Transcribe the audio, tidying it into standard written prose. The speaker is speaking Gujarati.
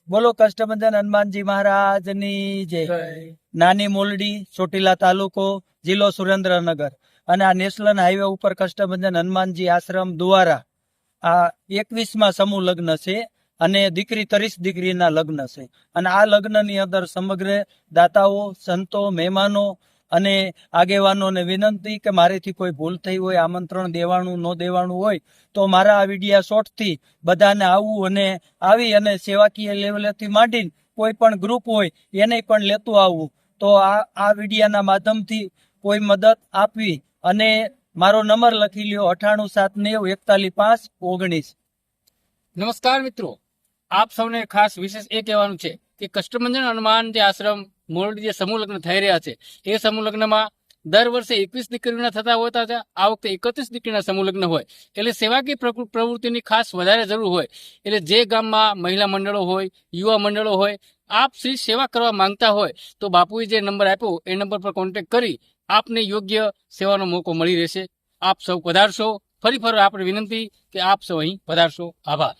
બોલો કષ્ટભંજન હનુમાનજી મહારાજની જય. નાની મોલડી, ચોટીલા તાલુકો, જિલ્લો સુરેન્દ્રનગર. અને આ નેશનલ હાઈવે ઉપર કષ્ટભંજન હનુમાનજી આશ્રમ દ્વારા આ 21માં સમૂહ લગ્ન છે અને દીકરી 30 દીકરીના લગ્ન છે. અને આ લગ્નની અંદર સમગ્ર દાતાઓ, સંતો, મહેમાનો અને આગેવાનોને વિનંતી કે મારેથી કોઈ ભૂલ થઈ હોય, આમંત્રણ દેવાનું ન દેવાનું હોય તો મારા આ વિડીયા શોર્ટથી બધાને આવવું અને આવી અને સેવાકીય લેવલેથી માંડીને કોઈ પણ ગ્રુપ હોય એને પણ લેતું આવવું. તો આ વિડીયાના માધ્યમથી કોઈ મદદ આપવી. અને મારો નંબર લખી લ્યો 9879415519. નમસ્કાર મિત્રો, આપ સૌને ખાસ વિશેષ એ કહેવાનું છે કે કષ્ટભંજન હનુમાન જે આશ્રમ મોરડી જે સમૂહ લગ્ન થઈ રહ્યા છે એ સમૂહ લગ્નમાં દર વર્ષે 21 દીકરીના થતા હોતા હતા. આ વખતે 31 દીકરીના સમૂહ લગ્ન હોય એટલે સેવાકીય પ્રવૃત્તિની ખાસ વધારે જરૂર હોય. એટલે જે ગામમાં મહિલા મંડળો હોય, યુવા મંડળો હોય, આપ શ્રી સેવા કરવા માંગતા હોય તો બાપુએ જે નંબર આપ્યો એ નંબર પર કોન્ટેક્ટ કરી આપને યોગ્ય સેવાનો મોકો મળી રહેશે. આપ સૌ પધારશો. ફરી આપણે વિનંતી કે આપ સૌ અહીં પધારશો. આભાર.